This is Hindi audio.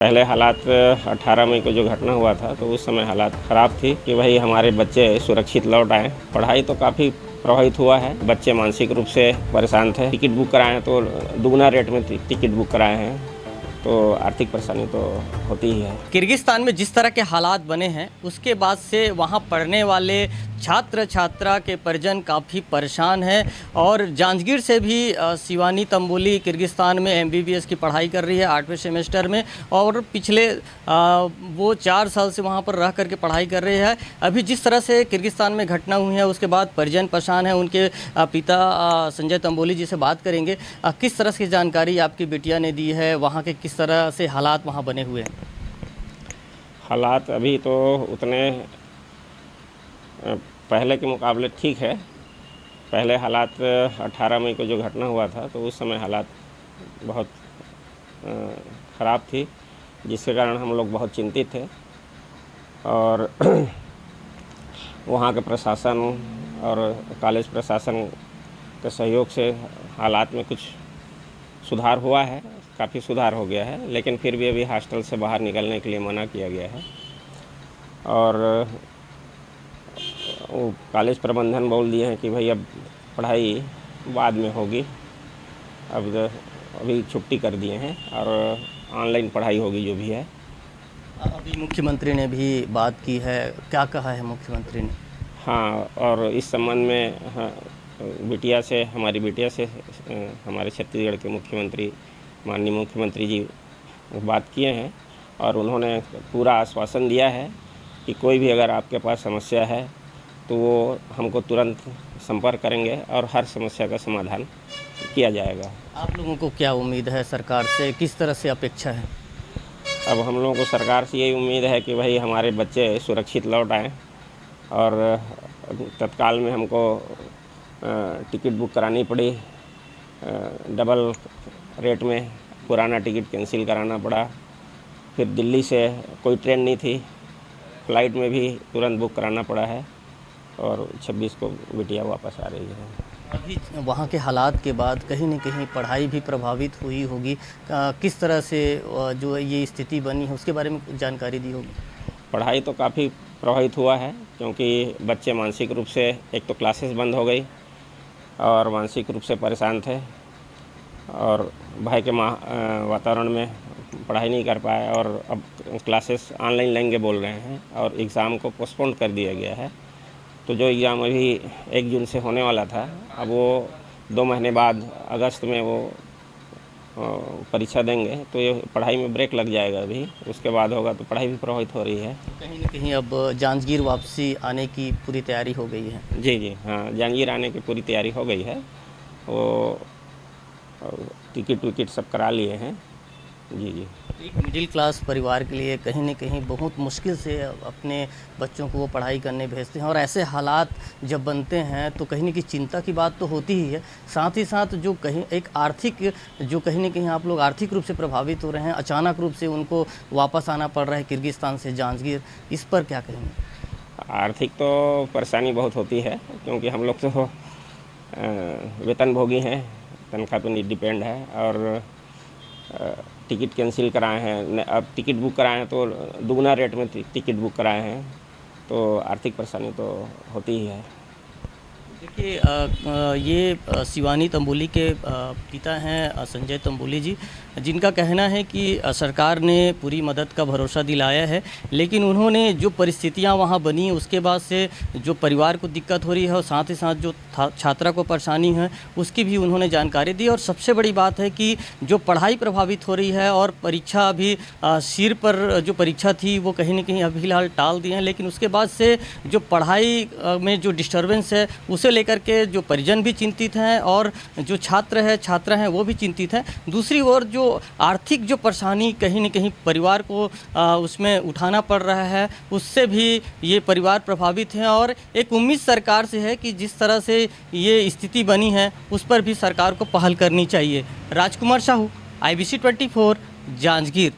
पहले हालात 18 मई को जो घटना हुआ था तो उस समय हालात ख़राब थी कि भाई हमारे बच्चे सुरक्षित लौट आए। पढ़ाई तो काफ़ी प्रभावित हुआ है, बच्चे मानसिक रूप से परेशान थे। टिकट बुक कराए हैं तो दुगना रेट में टिकट बुक कराए हैं, तो आर्थिक परेशानी तो होती ही है। किर्गिस्तान में जिस तरह के हालात बने हैं उसके बाद से वहाँ पढ़ने वाले छात्र छात्रा के परिजन काफ़ी परेशान हैं। और जांजगीर से भी शिवानी तंबोली किर्गिस्तान में MBBS की पढ़ाई कर रही है 8वें सेमेस्टर में, और पिछले वो 4 साल से वहाँ पर रह करके पढ़ाई कर रहे हैं। अभी जिस तरह से किर्गिस्तान में घटना हुई है उसके बाद परिजन परेशान हैं। उनके पिता संजय तंबोली जी से बात करेंगे। किस तरह की जानकारी आपकी बेटिया ने दी है, वहाँ के किस तरह से हालात वहाँ बने हुए हैं? हालात अभी तो उतने पहले के मुकाबले ठीक है। पहले हालात 18 मई को जो घटना हुआ था तो उस समय हालात बहुत ख़राब थी, जिसके कारण हम लोग बहुत चिंतित थे। और वहाँ के प्रशासन और कॉलेज प्रशासन के सहयोग से हालात में कुछ सुधार हुआ है, काफ़ी सुधार हो गया है, लेकिन फिर भी अभी हॉस्टल से बाहर निकलने के लिए मना किया गया है। और वो कॉलेज प्रबंधन बोल दिए हैं कि भाई अब पढ़ाई बाद में होगी, अभी छुट्टी कर दिए हैं और ऑनलाइन पढ़ाई होगी जो भी है। अभी मुख्यमंत्री ने भी बात की है, क्या कहा है मुख्यमंत्री ने? हाँ, और इस संबंध में हमारी बिटिया से हमारे छत्तीसगढ़ के मुख्यमंत्री माननीय मुख्यमंत्री जी बात किए हैं और उन्होंने पूरा आश्वासन दिया है कि कोई भी अगर आपके पास समस्या है तो वो हमको तुरंत संपर्क करेंगे और हर समस्या का समाधान किया जाएगा। आप लोगों को क्या उम्मीद है सरकार से, किस तरह से अपेक्षा है? अब हम लोगों को सरकार से यही उम्मीद है कि भाई हमारे बच्चे सुरक्षित लौट आएँ और तत्काल में हमको टिकट बुक करानी पड़ी, डबल रेट में पुराना टिकट कैंसिल कराना पड़ा। फिर दिल्ली से कोई ट्रेन नहीं थी, फ़्लाइट में भी तुरंत बुक कराना पड़ा है और 26 को बिटिया वापस आ रही है। अभी वहाँ के हालात के बाद कहीं न कहीं पढ़ाई भी प्रभावित हुई होगी। किस तरह से जो ये स्थिति बनी है उसके बारे में कुछ जानकारी दी होगी? पढ़ाई तो काफ़ी प्रभावित हुआ है, क्योंकि बच्चे मानसिक रूप से, एक तो क्लासेस बंद हो गई और मानसिक रूप से परेशान थे और भय के वातावरण में पढ़ाई नहीं कर पाए और अब क्लासेस ऑनलाइन लेंगे बोल रहे हैं और एग्ज़ाम को पोस्टपोन कर दिया गया है। तो जो एग्ज़ाम अभी 1 जून से होने वाला था, अब वो 2 महीने बाद अगस्त में वो परीक्षा देंगे, तो ये पढ़ाई में ब्रेक लग जाएगा। अभी उसके बाद होगा तो पढ़ाई भी प्रभावित हो रही है। कहीं न कहीं अब जांजगीर वापसी आने की पूरी तैयारी हो गई है? जी, हाँ, जांजगीर आने की पूरी तैयारी हो गई है। वो टिकट विकट सब करा लिए हैं। जी। एक मिडिल क्लास परिवार के लिए कहीं न कहीं बहुत मुश्किल से अपने बच्चों को वो पढ़ाई करने भेजते हैं, और ऐसे हालात जब बनते हैं तो कहीं न कहीं चिंता की बात तो होती ही है। साथ ही साथ जो कहीं एक आर्थिक, जो कहीं न कहीं आप लोग आर्थिक रूप से प्रभावित हो रहे हैं, अचानक रूप से उनको वापस आना पड़ रहा है किर्गिस्तान से जांजगीर, इस पर क्या कहेंगे? आर्थिक तो परेशानी बहुत होती है, क्योंकि हम लोग तो वेतनभोगी हैं, तनख्वाह पे डिपेंड है। और टिकट कैंसिल कराए हैं, अब टिकट बुक कराए हैं तो दुगना रेट में टिकट बुक कराए हैं, तो आर्थिक परेशानी तो होती ही है। देखिए, ये शिवानी तंबोली के पिता हैं संजय तंबोली जी, जिनका कहना है कि सरकार ने पूरी मदद का भरोसा दिलाया है, लेकिन उन्होंने जो परिस्थितियां वहां बनी उसके बाद से जो परिवार को दिक्कत हो रही है और साथ ही साथ जो छात्रा को परेशानी है उसकी भी उन्होंने जानकारी दी। और सबसे बड़ी बात है कि जो पढ़ाई प्रभावित हो रही है और परीक्षा अभी सिर पर जो परीक्षा थी वो कहीं न कहीं अभी फ़िलहाल टाल दी हैं, लेकिन उसके बाद से जो पढ़ाई में जो डिस्टर्बेंस है उसे लेकर के जो परिजन भी चिंतित हैं और जो छात्रा हैं वो भी चिंतित हैं। दूसरी ओर जो आर्थिक जो परेशानी कहीं न कहीं परिवार को उसमें उठाना पड़ रहा है, उससे भी ये परिवार प्रभावित हैं। और एक उम्मीद सरकार से है कि जिस तरह से ये स्थिति बनी है उस पर भी सरकार को पहल करनी चाहिए। राजकुमार साहू, IBC 24, जांजगीर।